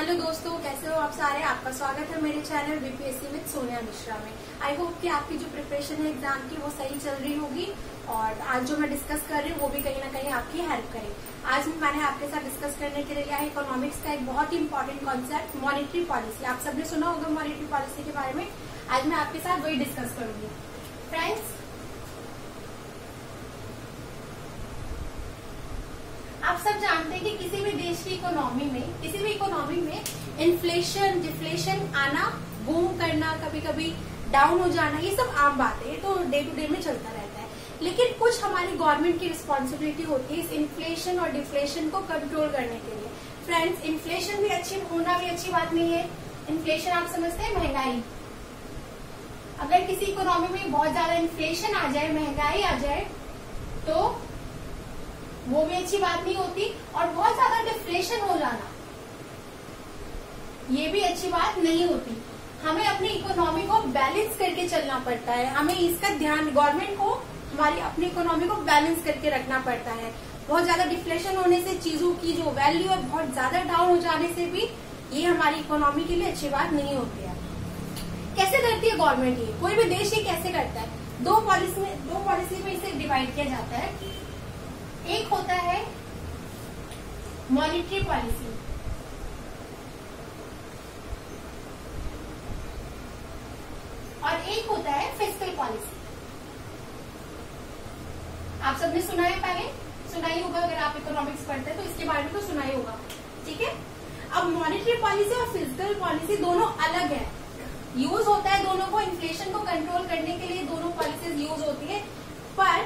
Hello दोस्तों, कैसे हो आप सारे। आपका स्वागत है मेरे channel BPSC with Sonia Mishra में। आई होप कि आपकी जो प्रिपरेशन है एग्जाम की वो सही चल रही होगी और आज जो मैं डिस्कस कर रही हूँ वो भी कहीं ना कहीं आपकी हेल्प करे। आज मैंने आपके साथ डिस्कस करने के लिए लिया है इकोनॉमिक्स का एक बहुत ही इंपॉर्टेंट कॉन्सेप्ट, मॉनेटरी पॉलिसी। आप सबने सुना होगा मॉनेटरी पॉलिसी के बारे में। आज मैं आपके साथ वही डिस्कस करूंगी। फ्रेंड्स, आप सब जानते हैं कि किसी भी देश की इकोनॉमी में, किसी भी इकोनॉमी में इन्फ्लेशन, डिफ्लेशन आना, बूम करना, कभी कभी डाउन हो जाना, ये सब आम बात है। ये तो डे टू डे में चलता रहता है। लेकिन कुछ हमारी गवर्नमेंट की रिस्पॉन्सिबिलिटी होती है इस इन्फ्लेशन और डिफ्लेशन को कंट्रोल करने के लिए। फ्रेंड्स, इन्फ्लेशन भी होना भी अच्छी बात नहीं है। इन्फ्लेशन आप समझते हैं महंगाई। अगर किसी इकोनॉमी में बहुत ज्यादा इन्फ्लेशन आ जाए, महंगाई आ जाए, तो वो भी अच्छी बात नहीं होती। और बहुत ज्यादा डिफ्लेशन हो जाना, ये भी अच्छी बात नहीं होती। हमें अपनी इकोनॉमी को बैलेंस करके चलना पड़ता है। हमें इसका ध्यान, गवर्नमेंट को हमारी अपनी इकोनॉमी को बैलेंस करके रखना पड़ता है। बहुत ज्यादा डिफ्लेशन होने से चीजों की जो वैल्यू है बहुत ज्यादा डाउन हो जाने से भी ये हमारी इकोनॉमी के लिए अच्छी बात नहीं होती है। कैसे करती है गवर्नमेंट ये? कोई भी देश ये कैसे करता है? दो पॉलिसी में इसे डिवाइड किया जाता है। एक होता है मॉनेटरी पॉलिसी और एक होता है फिस्कल पॉलिसी। आप सबने सुना है, पहले सुना ही होगा। अगर आप इकोनॉमिक्स पढ़ते हैं तो इसके बारे में तो सुना ही होगा, ठीक है। अब मॉनेटरी पॉलिसी और फिस्कल पॉलिसी दोनों अलग है। यूज होता है दोनों को, इन्फ्लेशन को कंट्रोल करने के लिए दोनों पॉलिसीज यूज होती है। पर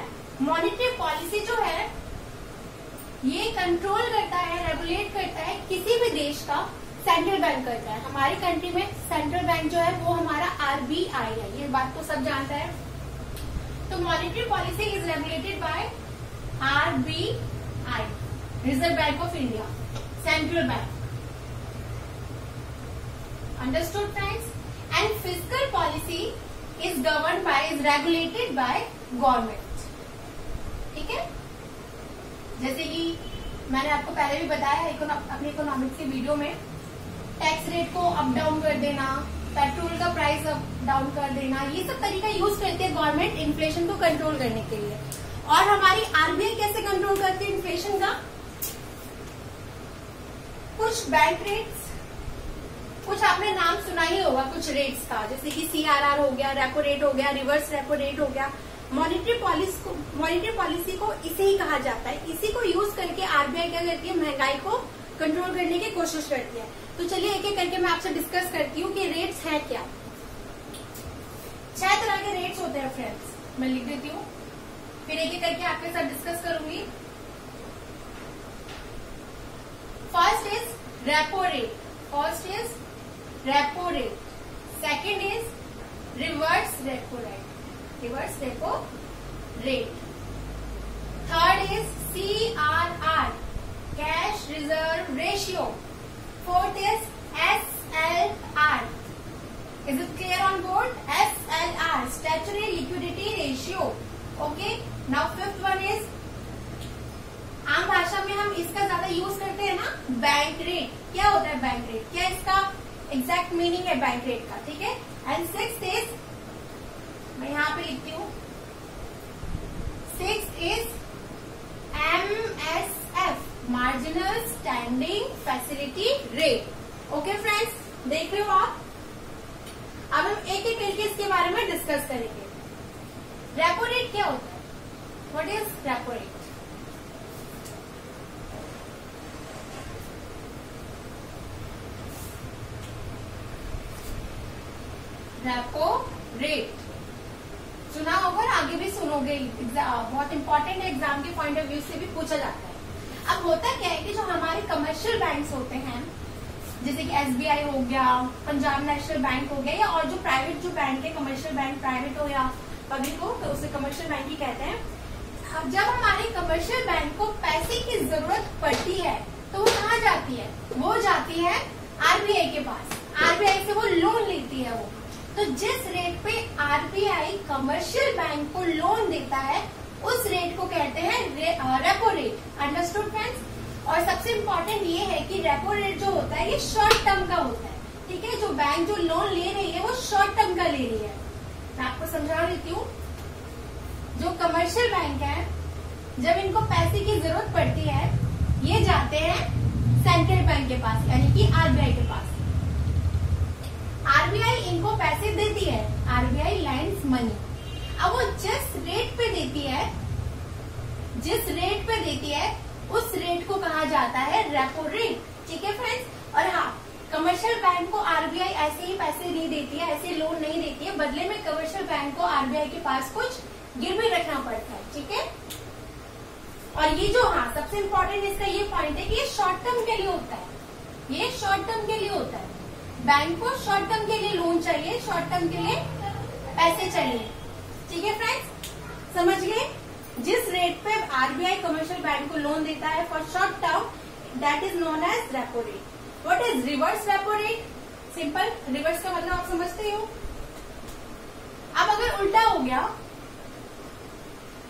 मॉनेटरी पॉलिसी जो है ये कंट्रोल करता है, रेगुलेट करता है किसी भी देश का सेंट्रल बैंक करता है। हमारी कंट्री में सेंट्रल बैंक जो है वो हमारा आरबीआई है, ये बात तो सब जानता है। तो monetary policy is regulated by RBI, reserve bank of India, central bank. Understood friends? And fiscal policy is govern by, is regulated by government, ठीक है। जैसे कि मैंने आपको पहले भी बताया है अपने इकोनॉमिक्स के वीडियो में, टैक्स रेट को अप डाउन कर देना, पेट्रोल का प्राइस अप डाउन कर देना, ये सब तरीका यूज करती है गवर्नमेंट इन्फ्लेशन को कंट्रोल करने के लिए। और हमारी आरबीआई कैसे कंट्रोल करती है इन्फ्लेशन का? कुछ बैंक रेट्स, कुछ आपने नाम सुना ही होगा कुछ रेट्स का, जैसे कि सीआरआर हो गया, रेपो रेट हो गया, रिवर्स रेपो रेट हो गया। मॉनेटरी पॉलिसी को इसे ही कहा जाता है। इसी को यूज करके आरबीआई क्या करती है, महंगाई को कंट्रोल करने की कोशिश करती है। तो चलिए एक एक करके मैं आपसे डिस्कस करती हूँ कि रेट्स हैं क्या। 6 तरह के रेट्स होते हैं फ्रेंड्स, मैं लिख देती हूँ, फिर एक एक करके आपके साथ डिस्कस करूंगी। First is repo rate, second is reverse repo rate, third is CRR, cash reserve ratio, fourth is SLR, is it clear on board? SLR, statutory liquidity ratio, okay. Now fifth one is, आम भाषा में हम इसका ज्यादा use करते हैं ना, bank rate. क्या होता है बैंक रेट? क्या इसका एग्जैक्ट मीनिंग है बैंक रेट का, ठीक है। एंड सिक्स्थ इज, मैं यहाँ पे लिखती हूँ, sixth is MSF, marginal standing facility rate. Okay friends, देख रहे हो आप। अब हम एक एक करके इसके बारे में डिस्कस करेंगे। रेपो रेट क्या होता है? What is repo rate? Repo rate सुना होगा और आगे भी सुनोगे, बहुत इंपॉर्टेंट है, एग्जाम के पॉइंट ऑफ व्यू से भी पूछा जाता है। अब होता क्या है कि जो हमारे कमर्शियल बैंक्स होते हैं, जैसे कि SBI हो गया, पंजाब नेशनल बैंक हो गया, या और जो प्राइवेट जो बैंक है, कमर्शियल बैंक, प्राइवेट हो या पब्लिक हो, तो उसे कमर्शियल बैंक ही कहते हैं। अब जब हमारे कमर्शियल बैंक को पैसे की जरूरत पड़ती है तो वो कहाँ जाती है? वो जाती है आरबीआई के पास। आरबीआई से वो लोन लेती है। वो तो जिस रेट पे आरबीआई कमर्शियल बैंक को लोन देता है उस रेट को कहते हैं रेपो रेट। Understood friends? और सबसे इम्पोर्टेंट ये है कि रेपो रेट जो होता है ये शॉर्ट टर्म का होता है, ठीक है। जो बैंक जो लोन ले रही है वो शॉर्ट टर्म का ले रही है। मैं आपको समझा देती हूँ। जो कमर्शियल बैंक है, जब इनको पैसे की जरूरत पड़ती है, ये जाते हैं सेंट्रल बैंक के पास, यानी कि आरबीआई के पास। आरबीआई इनको पैसे देती है, आरबीआई लैंड्स मनी। अब वो जिस रेट पे देती है उस रेट को कहा जाता है रेपो रेट, ठीक है फ्रेंड्स। और हाँ, कमर्शियल बैंक को आरबीआई ऐसे ही पैसे नहीं देती है, ऐसे लोन नहीं देती है, बदले में कमर्शियल बैंक को आरबीआई के पास कुछ गिरवी रखना पड़ता है, ठीक है। और ये जो हाँ सबसे इम्पोर्टेंट इसका ये पॉइंट है कि ये शॉर्ट टर्म के लिए होता है, ये शॉर्ट टर्म के लिए होता है। बैंक को शॉर्ट टर्म के लिए लोन चाहिए, शॉर्ट टर्म के लिए पैसे चाहिए, ठीक है फ्रेंड्स, समझ गए। जिस रेट पे आरबीआई कमर्शियल बैंक को लोन देता है for short term, that is known as repo rate. What is reverse repo rate? Simple, reverse का मतलब आप समझते हो। अब अगर उल्टा हो गया,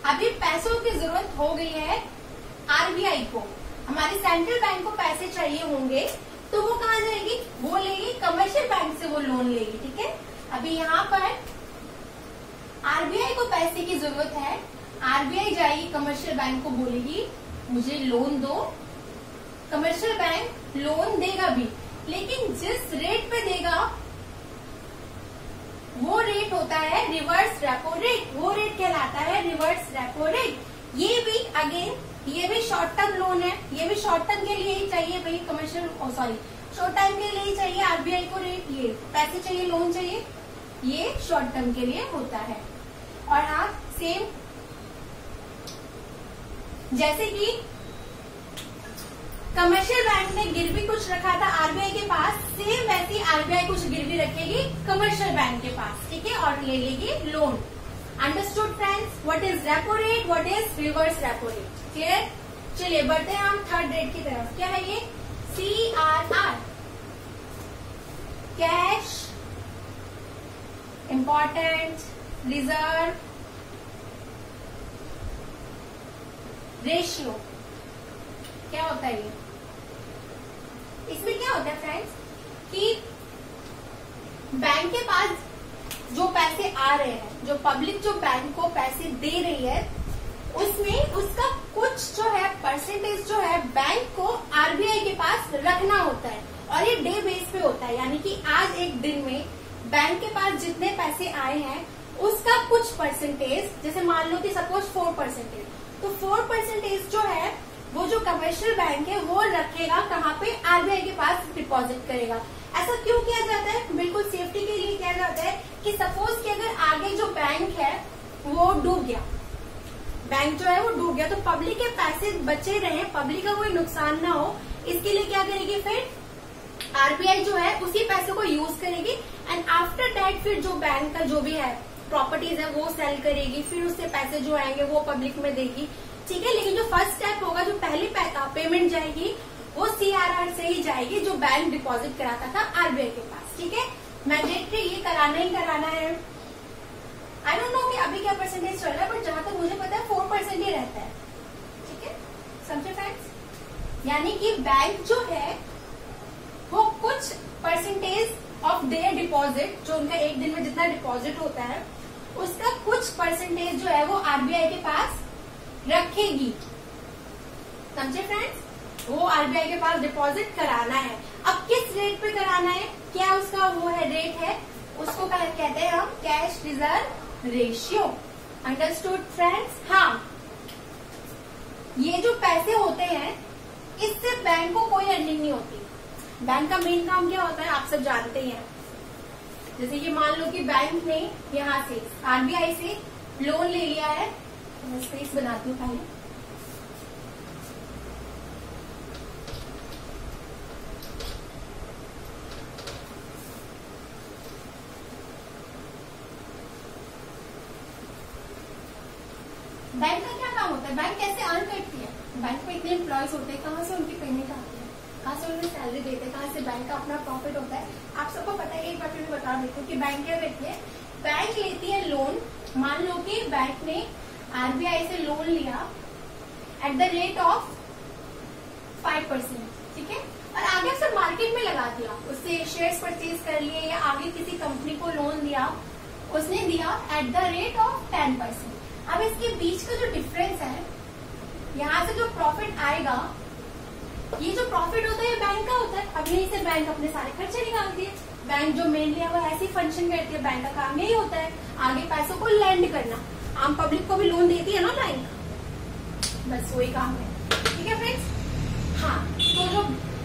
अभी पैसों की जरूरत हो गई है आरबीआई को, हमारी सेंट्रल बैंक को पैसे चाहिए होंगे, तो वो कहाँ जाएगी? वो लेगी कमर्शियल बैंक से, वो लोन लेगी, ठीक है। अभी यहाँ पर आरबीआई को पैसे की जरूरत है, आरबीआई जाएगी कमर्शियल बैंक को बोलेगी मुझे लोन दो, कमर्शियल बैंक लोन देगा भी, लेकिन जिस रेट पे देगा वो रेट होता है रिवर्स रेपो रेट, वो रेट कहलाता है रिवर्स रेपो रेट। ये भी अगेन, ये भी शॉर्ट टर्म लोन है, ये भी शॉर्ट टर्म के लिए ही चाहिए भाई, कमर्शियल शॉर्ट टाइम के लिए ही चाहिए आरबीआई को रेट, ये पैसे चाहिए, लोन चाहिए, ये शॉर्ट टर्म के लिए होता है। और हाँ सेम जैसे कि कमर्शियल बैंक ने गिरवी कुछ रखा था आरबीआई के पास, सेम वैसे ही आरबीआई कुछ गिरवी रखेगी कमर्शियल बैंक के पास, ठीक है, और ले लेगी loan. Understood friends? What is repo rate, what is reverse repo rate? Clear? चलिए बढ़ते हैं हम थर्ड रेट की तरफ। क्या है ये? CRR, cash important reserve ratio. क्या होता है ये? इसमें क्या होता है फ्रेंड्स कि बैंक के पास जो पैसे आ रहे हैं, जो पब्लिक जो बैंक को पैसे दे रही है, उसमें उसका कुछ जो है परसेंटेज जो है बैंक को आरबीआई के पास रखना होता है, और ये डे बेस पे होता है, यानी कि आज एक दिन में बैंक के पास जितने पैसे आए हैं उसका कुछ परसेंटेज, जैसे मान लो कि सपोज 4%, तो 4% जो है वो जो कमर्शियल बैंक है वो रखेगा कहाँ पे? आरबीआई के पास डिपॉजिट करेगा। ऐसा क्यों किया जाता है? बिल्कुल सेफ्टी के लिए किया जाता है कि सपोज कि अगर आगे जो बैंक है वो डूब गया, बैंक जो है वो डूब गया, तो पब्लिक के पैसे बचे रहे, पब्लिक का कोई नुकसान ना हो, इसके लिए क्या करेगी? फिर आरबीआई जो है उसी पैसे को यूज करेगी, एंड आफ्टर दैट फिर जो बैंक का जो भी है प्रॉपर्टीज है वो सेल करेगी, फिर उससे पैसे जो आएंगे वो पब्लिक में देगी, ठीक है। लेकिन जो फर्स्ट स्टेप होगा, जो पहली पेमेंट जाएगी वो CRR से ही जाएगी, जो बैंक डिपॉजिट कराता था आरबीआई के पास, ठीक है। मैंडेटरी ये कराना ही कराना है। आई डोंट नो कि अभी क्या परसेंटेज चल रहा है, बट जहां तक मुझे पता है 4% ही रहता है, ठीक है, समझे फ्रेंड्स। यानी कि बैंक जो है वो कुछ परसेंटेज ऑफ देयर डिपॉजिट, जो उनका एक दिन में जितना डिपॉजिट होता है उसका कुछ परसेंटेज जो है वो आरबीआई के पास रखेगी, समझे फ्रेंड्स। वो आरबीआई के पास डिपॉजिट कराना है। अब किस रेट पे कराना है, क्या उसका वो है रेट है, उसको कहते हैं हम cash reserve ratio. Understood friends? हाँ, ये जो पैसे होते हैं इससे बैंक को कोई अर्निंग नहीं होती। बैंक का मेन काम क्या होता है आप सब जानते हैं। जैसे कि मान लो कि बैंक ने यहाँ से आरबीआई से लोन ले लिया है, मैं स्पेस बनाती हूँ पहले। बैंक का क्या काम होता है, बैंक कैसे अर्न करती है? बैंक में इतने एम्प्लॉयज होते हैं, कहाँ से उनकी पेमेंट आती है, कहाँ से उन्हें सैलरी देते हैं, कहाँ से बैंक का अपना प्रॉफिट होता है। आप सबको पता है, एक बार फिर बता देती हूँ कि बैंक क्या करती है। बैंक लेती है लोन, मान लो कि बैंक ने आरबीआई से लोन लिया एट द रेट ऑफ 5%, ठीक है। और आगे उसने मार्केट में लगा दिया, उससे शेयर्स परचेज कर लिए या आगे किसी कंपनी को लोन दिया, उसने दिया एट द रेट ऑफ 10%। अब इसके बीच का जो डिफरेंस है, यहाँ से जो प्रॉफिट आएगा, ये जो प्रॉफिट होता है ये बैंक का होता है। अब यहीं से बैंक अपने सारे खर्चे निकालती है। बैंक जो मेनली है वो ऐसी फंक्शन करती है, बैंक का काम यही होता है आगे पैसों को लैंड करना। आम पब्लिक को भी लोन देती है ना बैंक, बस वही काम है, ठीक है फ्रेंड्स। हाँ, तो जो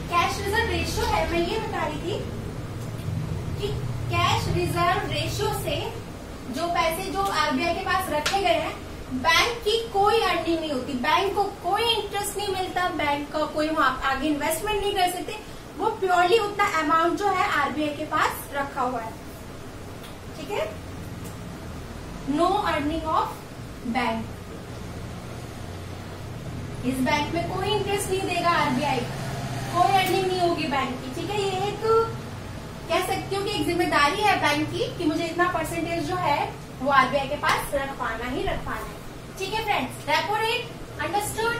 कैश रिजर्व रेशियो है, मैं ये बता रही थी कि कैश रिजर्व रेशियो से जो पैसे जो आरबीआई के पास रखे गए हैं, बैंक की कोई अर्निंग नहीं होती, बैंक को कोई इंटरेस्ट नहीं मिलता, बैंक का कोई आगे इन्वेस्टमेंट नहीं कर सकते, वो प्योरली उतना अमाउंट जो है आरबीआई के पास रखा हुआ है, ठीक है। नो अर्निंग ऑफ बैंक, इस बैंक में कोई इंटरेस्ट नहीं देगा आरबीआई, कोई अर्निंग नहीं होगी बैंक की, ठीक है। ये एक कह सकती हूँ कि एक जिम्मेदारी है बैंक की कि मुझे इतना परसेंटेज जो है वो आरबीआई के पास रख पाना ही रख पाना है, ठीक है friends. Repo rate understood,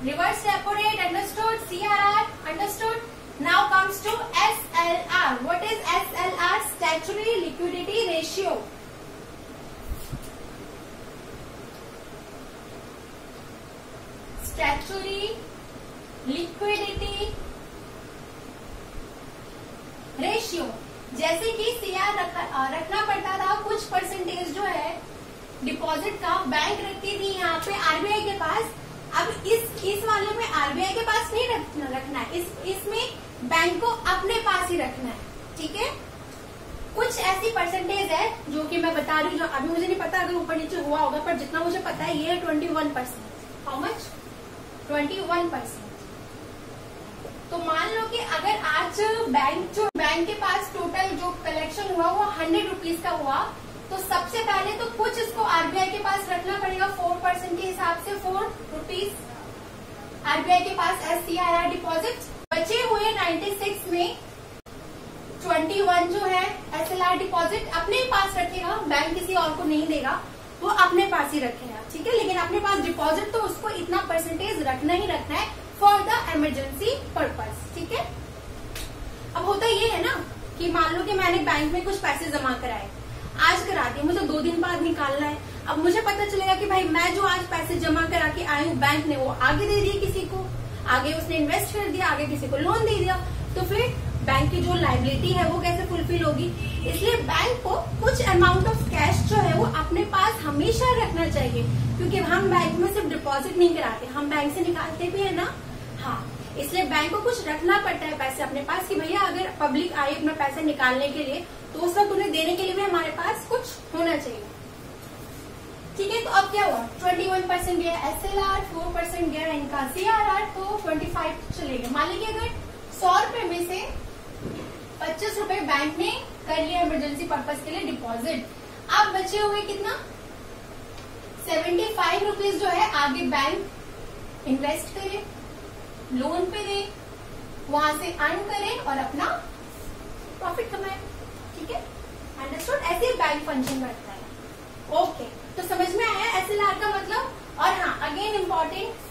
reverse repo rate understood, CRR understood. Now comes to SLR. What is SLR? Statutory liquidity ratio. Statutory liquidity ratio, जैसे कि सीआर रखना पड़ता था कुछ परसेंटेज जो है डिपॉजिट का, बैंक रखती थी यहाँ पे आरबीआई के पास। अब इस वाले में आरबीआई के पास नहीं रखना है, इसमें बैंक को अपने पास ही रखना है, ठीक है। कुछ ऐसी परसेंटेज है जो कि मैं बता रही हूँ, जो अभी मुझे नहीं पता अगर ऊपर नीचे हुआ होगा, पर जितना मुझे पता है ये 21%। How much? 21%। तो मान लो कि अगर आज बैंक के पास टोटल जो कलेक्शन हुआ वो 100 रुपीज का हुआ, तो सबसे पहले तो कुछ इसको आरबीआई के पास रखना पड़ेगा 4% के हिसाब से, 4 रुपीज आरबीआई के पास एज सीआरआर डिपॉजिट। बचे हुए 96 में 21 जो है एसएलआर डिपॉजिट अपने ही पास रखेगा, बैंक किसी और को नहीं देगा, वो अपने पास ही रखेगा, ठीक है। लेकिन अपने पास डिपॉजिट तो उसको इतना परसेंटेज रखना ही रखना है फॉर द इमरजेंसी पर्पज, ठीक है। अब होता ये है ना कि मान लो कि मैंने बैंक में कुछ पैसे जमा कराए, आज करा दिए, मुझे 2 दिन बाद निकालना है। अब मुझे पता चलेगा कि भाई मैं जो आज पैसे जमा करा के आई हूँ, बैंक ने वो आगे दे दिए किसी को, आगे उसने इन्वेस्ट कर दिया, आगे किसी को लोन दे दिया, तो फिर बैंक की जो लायबिलिटी है वो कैसे फुलफिल होगी। इसलिए बैंक को कुछ अमाउंट ऑफ कैश जो है वो अपने पास हमेशा रखना चाहिए, क्योंकि हम बैंक में सिर्फ डिपॉजिट नहीं कराते, हम बैंक से निकालते भी है ना। हाँ, इसलिए बैंक को कुछ रखना पड़ता है पैसे अपने पास कि भैया अगर पब्लिक आई अपना पैसे निकालने के लिए, तो उस वक्त उन्हें देने के लिए भी हमारे पास कुछ होना चाहिए, ठीक है। तो अब क्या हुआ? 21% गया एसएलआर, 4% गया इनका सीआरआर, तो 25 चले गए। मान लीजिए अगर 100 रुपए में से 25 रुपए बैंक ने कर लिया इमरजेंसी पर्पज के लिए डिपॉजिट, अब बचे हुए कितना? 75 रुपीज जो है आगे बैंक इन्वेस्ट करे, लोन पे दे, वहां से अर्न करे और अपना प्रॉफिट कमाए, ठीक है। अंडरस्टूड? ऐसे बैंक फंक्शन करता है। ओके, तो समझ में आया एसएलआर का मतलब। और हाँ, अगेन इम्पोर्टेंट,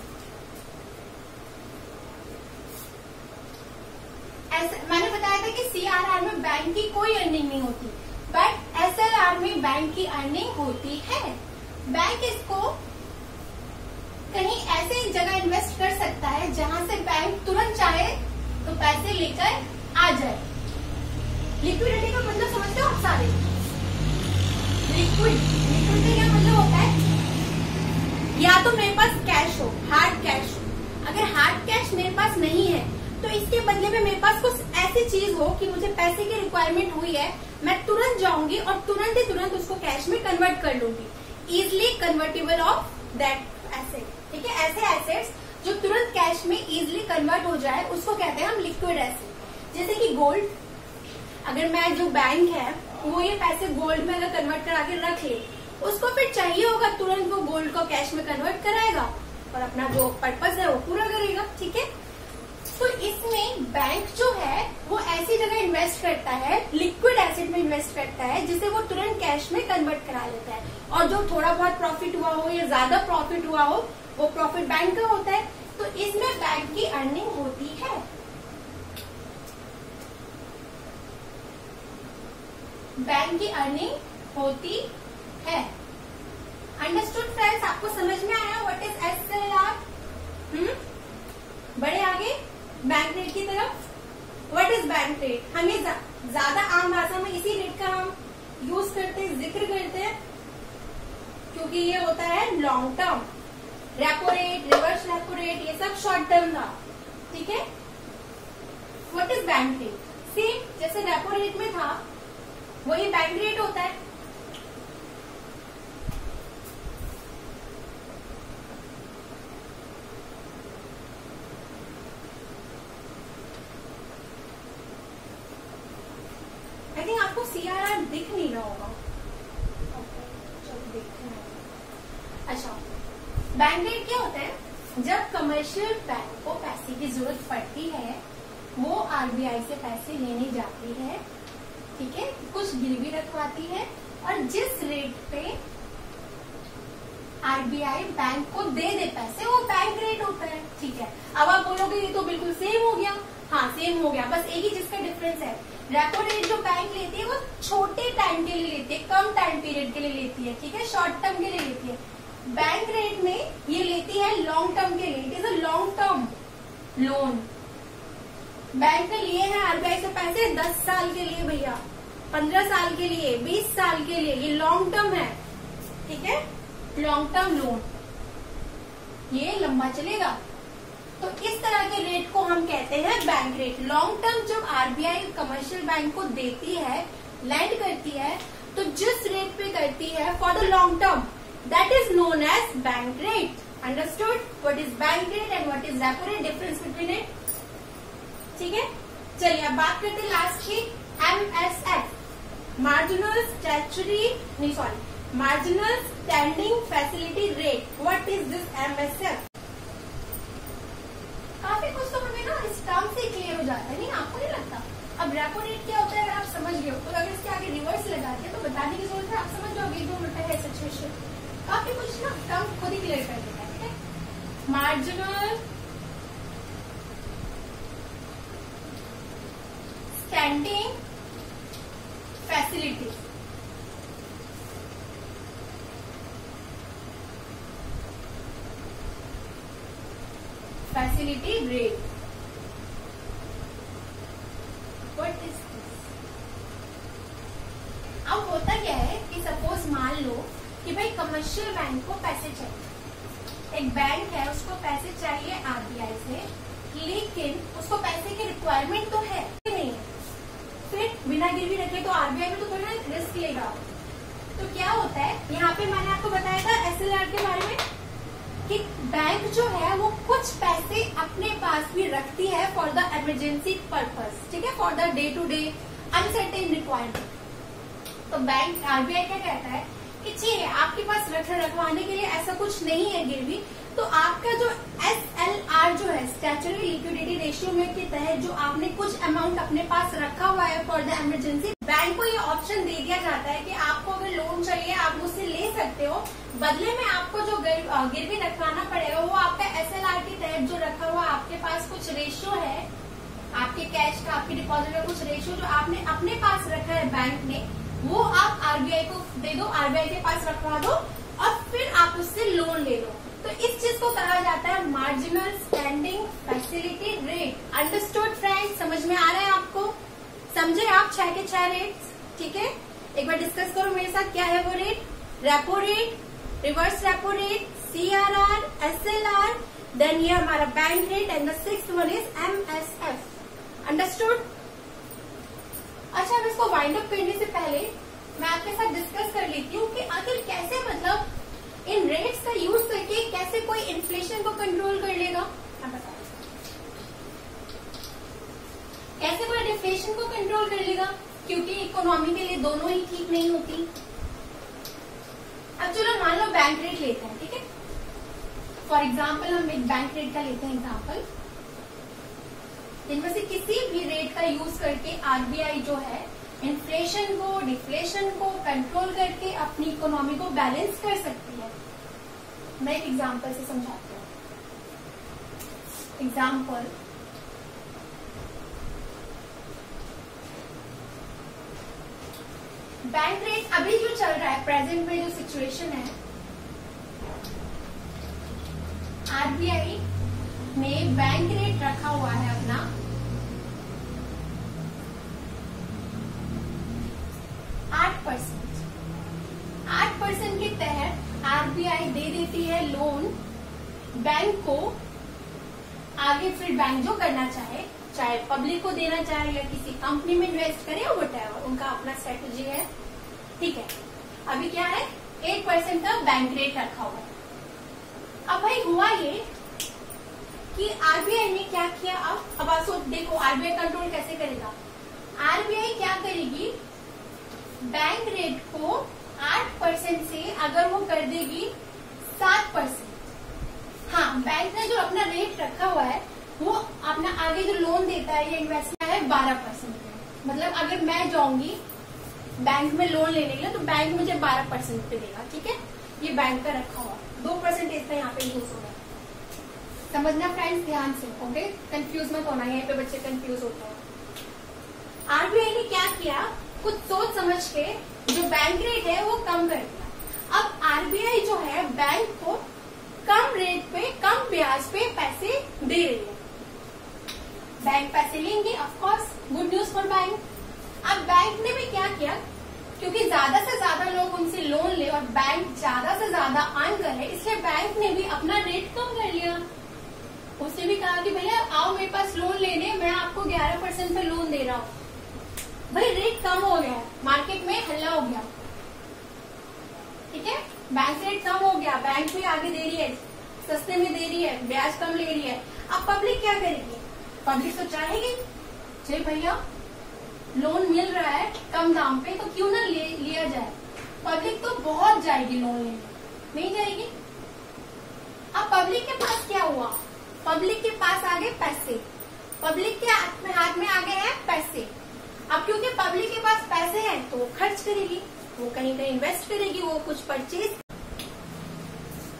मैंने बताया था कि सीआरआर में बैंक की कोई अर्निंग नहीं होती, बट एसएलआर में बैंक की अर्निंग होती है। बैंक इसको कहीं ऐसे जगह इन्वेस्ट कर सकता है जहां से बैंक तुरंत चाहे तो पैसे लेकर आ जाए। लिक्विडिटी का मतलब समझते हो आप सारे? लिक्विडिटी का मतलब होता है या तो मेरे पास कैश हो, हार्ड कैश हो। अगर हार्ड कैश मेरे पास नहीं है तो इसके बदले में मेरे पास कुछ ऐसी चीज हो कि मुझे पैसे की रिक्वायरमेंट हुई है, मैं तुरंत जाऊंगी और तुरंत ही तुरंत उसको कैश में कन्वर्ट कर लूंगी। Easily convertible of that asset, ठीक है। ऐसे एसेट्स जो तुरंत कैश में इजिली कन्वर्ट हो जाए उसको कहते हैं हम लिक्विड एसेट। जैसे कि गोल्ड, अगर मैं जो बैंक है वो ये पैसे गोल्ड में अगर कन्वर्ट करा के रख ले, उसको फिर चाहिए होगा तुरंत वो गोल्ड को कैश में कन्वर्ट कराएगा और अपना जो पर्पज है वो पूरा करेगा, ठीक है। तो इसमें बैंक जो है वो ऐसी जगह इन्वेस्ट करता है, लिक्विड एसेट में इन्वेस्ट करता है जिसे वो तुरंत कैश में कन्वर्ट करा लेता है, और जो थोड़ा बहुत प्रॉफिट हुआ हो या ज्यादा प्रॉफिट हुआ हो वो प्रॉफिट बैंक का होता है। तो इसमें बैंक की अर्निंग होती है। बैंक की अर्निंग होती है। Understood friends? आपको समझ में आया व्हाट इज SLR? बड़े आगे बैंक रेट की तरफ। What is bank rate? हमें ज्यादा आम भाषा में इसी रेट का हम यूज करते हैं, जिक्र करते हैं, क्योंकि ये होता है long term. Repo rate, reverse repo rate, ये सब शॉर्ट टर्म था। ठीक है। What is bank rate? Same जैसे रेपो रेट में था वही बैंक रेट होता है। आई थिंक आपको CRR दिख नहीं रहा होगा। अच्छा, बैंक रेट क्या होता है? जब कमर्शियल बैंक को पैसे की जरूरत पड़ती है, वो RBI से पैसे लेने जाती है, ठीक है, कुछ गिरवी रखवाती है, और जिस रेट पे RBI बैंक को दे पैसे, वो बैंक रेट होता है। ठीक है। अब आप बोलोगे ये तो बिल्कुल सेम हो गया। हाँ, सेम हो गया, बस एक ही चीज का डिफरेंस है। रेपो रेट जो बैंक लेती है वो छोटे टाइम के लिए लेती है, कम टाइम पीरियड के लिए लेती है, ठीक है, शॉर्ट टर्म के लिए लेती है। बैंक रेट में ये लेती है लॉन्ग टर्म के लिए। It is a long term loan. Bank ने लिए हैं RBI से पैसे 10 साल के लिए भैया, 15 साल के लिए, 20 साल के लिए, ये लॉन्ग टर्म है। ठीक है, लॉन्ग टर्म लोन, ये लंबा चलेगा। तो इस तरह के रेट को हम कहते हैं बैंक रेट। लॉन्ग टर्म जब RBI कमर्शियल बैंक को देती है, लैंड करती है, तो जिस रेट पे करती है for the long term, that is known as bank rate. Understood? What is bank rate and what is repo rate, difference between it. ठीक है, चलिए अब बात करते हैं लास्ट की, MSF, marginal standing facility rate. What is this MSF? काफी कुछ तो हमें ना इस टर्म से क्लियर हो जाता है, नहीं आपको नहीं लगता? अब रेपो रेट क्या होता है अगर आप समझ गए हो, तो अगर इसके आगे रिवर्स लगा दिया तो बताने की जरूरत है, आप समझ जाओगे 1-2 मिनट है सिचुएशन। काफी कुछ ना टर्म खुद ही क्लियर कर देता है। ठीक है, marginal standing facility, facility rate. What is this? अब होता क्या है कि सपोज मान लो कि भाई कमर्शियल बैंक को पैसे चाहिए, एक बैंक है उसको पैसे चाहिए RBI से, लेकिन उसको पैसे की रिक्वायरमेंट तो है नहीं है, फिर बिना गिरवी रखे तो RBI में तो थोड़ा रिस्क लेगा। तो क्या होता है, यहाँ पे मैंने आपको बताया था SLR के बारे में कि बैंक जो है वो कुछ पैसे अपने पास भी रखती है फॉर द इमरजेंसी पर्पस, ठीक है, for the day to day uncertain requirement. तो बैंक RBI क्या कहता है कि चाहिए आपके पास रखवाने के लिए ऐसा कुछ नहीं है गिरवी, तो आपका जो SLR जो है, स्टैट्यूटरी लिक्विडिटी रेशियो में के तहत जो आपने कुछ अमाउंट अपने पास रखा हुआ है फॉर द इमरजेंसी, बैंक को ये ऑप्शन दे दिया जाता है कि आपको अगर लोन चाहिए आप मुझसे ले सकते हो, बदले में आपको जो गिरवी रखवाना पड़ेगा वो आपका SLR के तहत जो रखा हुआ आपके पास कुछ रेशियो है, आपके कैश का, आपके डिपॉजिट का कुछ रेशियो जो आपने अपने पास रखा है बैंक ने, वो आप RBI को दे दो, RBI के पास रखवा दो और फिर आप उससे लोन ले लो। तो इस चीज को कहा जाता है marginal standing facility rate. Understood friends? समझ में आ रहा है आपको? समझे आप 6 के 6 रेट्स? ठीक है, एक बार डिस्कस करो मेरे साथ, क्या है वो रेट? Repo rate, reverse repo rate, CRR, SLR, then ये हमारा bank rate and the 6th one is MSF। Understood? अच्छा, अब इसको वाइंड अप करने से पहले मैं आपके साथ डिस्कस कर लेती हूँ कि आखिर कैसे, मतलब इन रेट्स का यूज करके कैसे कोई इन्फ्लेशन को कंट्रोल कर लेगा। कैसे कोई डिफ्लेशन को कंट्रोल कर लेगा, क्योंकि इकोनॉमी के लिए दोनों ही ठीक नहीं होती। अब चलो मान लो बैंक रेट लेते हैं, ठीक है, फॉर एग्जाम्पल हम एक बैंक रेट का लेते हैं एग्जाम्पल, इनमें से किसी भी रेट का यूज करके RBI जो है इन्फ्लेशन को, डिफ्लेशन को कंट्रोल करके अपनी इकोनॉमी को बैलेंस कर सकती है। मैं एक एग्जांपल से समझाती हूँ। एग्जाम्पल, बैंक रेट अभी जो चल रहा है, प्रेजेंट में जो सिचुएशन है, आरबीआई ने बैंक रेट रखा हुआ है अपना 8%। 8% के तहत आरबीआई दे देती है लोन बैंक को। आगे फिर बैंक जो करना चाहे, चाहे पब्लिक को देना चाहे या किसी कंपनी में इन्वेस्ट करे, व्हाटएवर, उनका अपना स्ट्रेटेजी है। ठीक है, अभी क्या है, 8% का बैंक रेट रखा हुआ है। अब भाई हुआ ये कि आरबीआई ने क्या किया, अब आप देखो आरबीआई कंट्रोल कैसे करेगा। आरबीआई क्या करेगी, बैंक रेट को 8% से अगर वो कर देगी 7%। हाँ, बैंक ने जो अपना रेट रखा हुआ है वो अपना आगे जो लोन देता है या इन्वेस्टमेंट है 12%। मतलब अगर मैं जाऊंगी बैंक में लोन लेने के लिए तो बैंक मुझे 12% पे देगा। ठीक है, ये बैंक का रखा हुआ 2% इसका यहाँ पे यूज हो रहा है। समझना फ्रेंड्स ध्यान से, ओके, कंफ्यूज मत होना, यहाँ पे बच्चे कंफ्यूज होते हैं। आरबीआई ने क्या किया, कुछ सोच समझ के जो बैंक रेट है वो कम कर दिया। अब आरबीआई जो है बैंक को कम रेट पे, कम ब्याज पे पैसे दे रही है। बैंक पैसे लेंगे, of course good news for bank. अब बैंक ने भी क्या किया, क्योंकि ज्यादा से ज्यादा लोग उनसे लोन ले और बैंक ज्यादा से ज्यादा अर्न करे, इसलिए बैंक ने भी अपना रेट कम कर लिया। उसने भी कहा कि भैया आओ मेरे पास लोन लेने, मैं आपको 11% पे लोन दे रहा हूँ। भाई रेट कम हो गया, मार्केट में हल्ला हो गया। ठीक है, बैंक रेट कम हो गया, बैंक भी आगे दे रही है, सस्ते में दे रही है, ब्याज कम ले रही है। अब पब्लिक क्या करेगी, पब्लिक तो चाहेगी जी भैया लोन मिल रहा है कम दाम पे तो क्यों ना लिया जाए। पब्लिक तो बहुत जाएगी लोन लेने, नहीं जाएगी। अब पब्लिक के पास क्या हुआ, पब्लिक के पास आ गए पैसे, पब्लिक के हाथ में आ गए हैं पैसे। अब क्योंकि पब्लिक के पास पैसे हैं तो वो खर्च करेगी, वो कहीं कहीं इन्वेस्ट करेगी, वो कुछ परचेज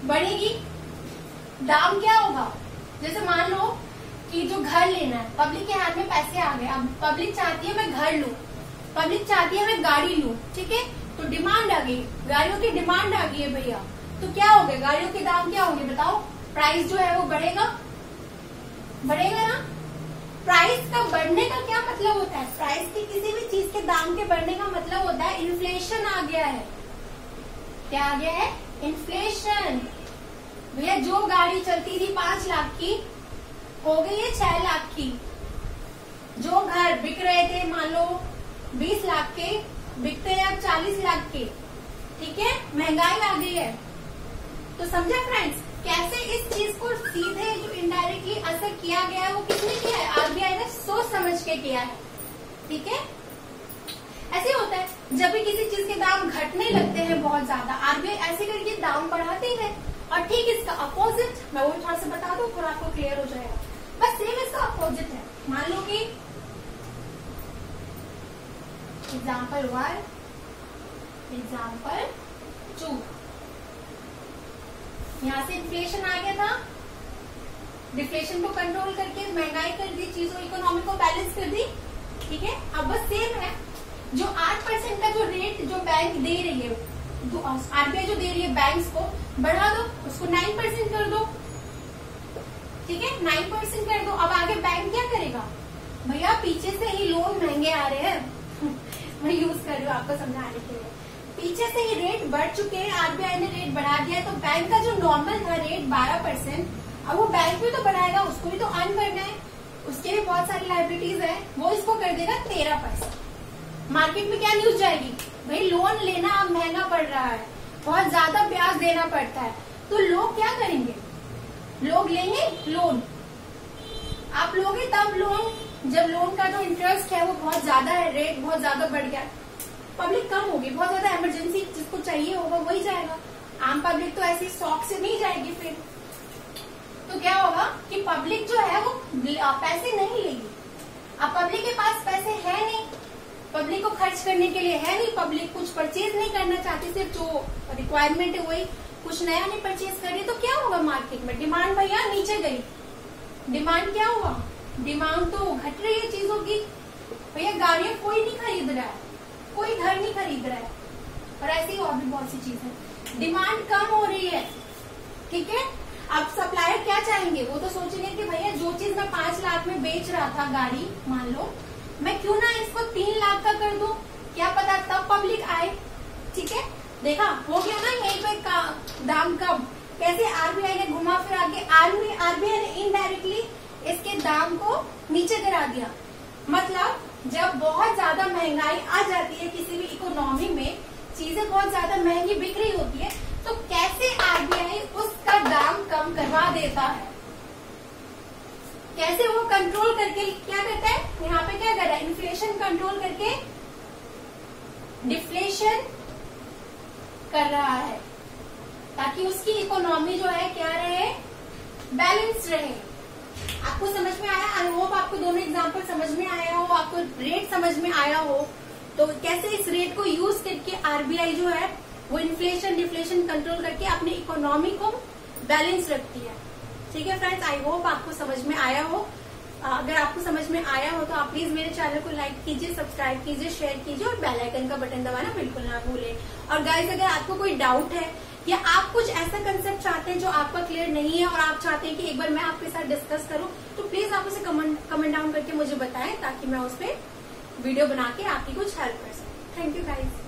बढ़ेगी। दाम क्या होगा, जैसे मान लो कि जो घर लेना है, पब्लिक के हाथ में पैसे आ गए। अब पब्लिक चाहती है मैं घर लूं, पब्लिक चाहती है मैं गाड़ी लूं। ठीक है, तो डिमांड आ गई, गाड़ियों की डिमांड आ गई है भैया, तो क्या हो गया, गाड़ियों के दाम क्या होंगे बताओ, प्राइस जो है वो बढ़ेगा, बढ़ेगा ना। प्राइस का बढ़ने का क्या मतलब होता है, प्राइस की किसी भी चीज के दाम के बढ़ने का मतलब होता है इन्फ्लेशन आ गया है। क्या आ गया है, इन्फ्लेशन। भैया जो गाड़ी चलती थी 5 लाख की हो गई है 6 लाख की, जो घर बिक रहे थे मान लो 20 लाख के बिकते हैं अब 40 लाख के। ठीक है, महंगाई आ गई है। तो समझा फ्रेंड्स, कैसे इस चीज को सीधे जो इनडायरेक्टली असर किया गया है वो किसने किया है, आरबीआई ने सोच समझ के किया है। ठीक है, ऐसे होता है जब भी किसी चीज के दाम घटने लगते हैं बहुत ज्यादा, आरबीआई ऐसे करके दाम बढ़ाती है। और ठीक इसका अपोजिट मैं वो थोड़ा सा बता दूं फिर आपको क्लियर हो जाएगा। बस सेम इसका अपोजिट है। मान लो कि एग्जाम्पल 1, एग्जाम्पल 2, यहाँ से इन्फ्लेशन आ गया था, डिफ्लेशन को कंट्रोल करके महंगाई कर दी, चीजों इकोनॉमी को बैलेंस कर दी। ठीक है, अब बस सेम है, जो 8% का जो रेट जो बैंक दे रही है, आरबीआई जो दे रही है बैंक्स को, बढ़ा दो, उसको 9% कर दो। ठीक है, 9% कर दो। अब आगे बैंक क्या करेगा, भैया पीछे से ही लोन महंगे आ रहे हैं मैं यूज कर रही हूँ आपको समझाने के लिए, पीछे से ही रेट बढ़ चुके हैं, आरबीआई ने रेट बढ़ा दिया है, तो बैंक का जो नॉर्मल था रेट 12%, अब वो बैंक भी तो बढ़ाएगा, उसको भी तो अर्न करना है, उसके भी बहुत सारी लाइबिलिटीज है, वो इसको कर देगा 13%। मार्केट में क्या न्यूज जाएगी, भाई लोन लेना अब महंगा पड़ रहा है, बहुत ज्यादा ब्याज देना पड़ता है, तो लोग क्या करेंगे, लोग लेंगे लोन। आप लोगे तब लोन जब लोन का जो इंटरेस्ट है वो बहुत ज्यादा है, रेट बहुत ज्यादा बढ़ गया, पब्लिक कम होगी, बहुत ज्यादा इमरजेंसी जिसको चाहिए होगा वही जाएगा, आम पब्लिक तो ऐसी शौक से नहीं जाएगी। फिर तो क्या होगा कि पब्लिक जो है वो पैसे नहीं लेगी। अब पब्लिक के पास पैसे है नहीं, पब्लिक को खर्च करने के लिए है नहीं, पब्लिक कुछ परचेज नहीं करना चाहती, सिर्फ जो रिक्वायरमेंट है वही, कुछ नया नहीं परचेज कर रही, तो क्या होगा मार्केट में, डिमांड भैया नीचे गई। डिमांड क्या हुआ, डिमांड तो घट रही है चीजों की। भैया गाड़ियां कोई नहीं खरीद रहा है, कोई घर नहीं खरीद रहा है, और ऐसी और भी बहुत सी चीजें, डिमांड कम हो रही है। ठीक है, अब सप्लायर क्या चाहेंगे, वो तो सोचेंगे कि भैया जो चीज मैं 5 लाख में बेच रहा था गाड़ी, मान लो मैं क्यों ना इसको 3 लाख का कर दूं, क्या पता तब पब्लिक आए। ठीक है, देखा हो गया ना यहीं पे दाम कम। कैसे आरबीआई ने घुमा फिरा के, आरबीआई ने इनडायरेक्टली इसके दाम को नीचे गिरा दिया। मतलब जब बहुत ज्यादा महंगाई आ जाती है किसी भी इकोनॉमी में, चीजें बहुत ज्यादा महंगी बिक रही होती है, तो कैसे आरबीआई उसका दाम कम करवा देता है, कैसे वो कंट्रोल करके क्या करता है, यहाँ पे क्या कर रहा है, इन्फ्लेशन कंट्रोल करके डिफ्लेशन कर रहा है, ताकि उसकी इकोनॉमी जो है क्या रहे, बैलेंस रहे। आपको समझ में आया? आई होप आपको दोनों एग्जांपल समझ में आया हो, आपको रेट समझ में आया हो, तो कैसे इस रेट को यूज करके आरबीआई जो है वो इन्फ्लेशन डिफ्लेशन कंट्रोल करके अपनी इकोनॉमी को बैलेंस रखती है। ठीक है फ्रेंड्स, आई होप आपको समझ में आया हो। अगर आपको समझ में आया हो तो आप प्लीज मेरे चैनल को लाइक कीजिए, सब्सक्राइब कीजिए, शेयर कीजिए और बेल आइकन का बटन दबाना बिल्कुल ना भूलें। और गाइस, अगर आपको कोई डाउट है या आप कुछ ऐसा कंसेप्ट चाहते हैं जो आपका क्लियर नहीं है और आप चाहते हैं कि एक बार मैं आपके साथ डिस्कस करूं, तो प्लीज आप उसे कमेंट डाउन करके मुझे बताएं, ताकि मैं उस पर वीडियो बना के आपकी कुछ हेल्प कर सकूं। Thank you guys.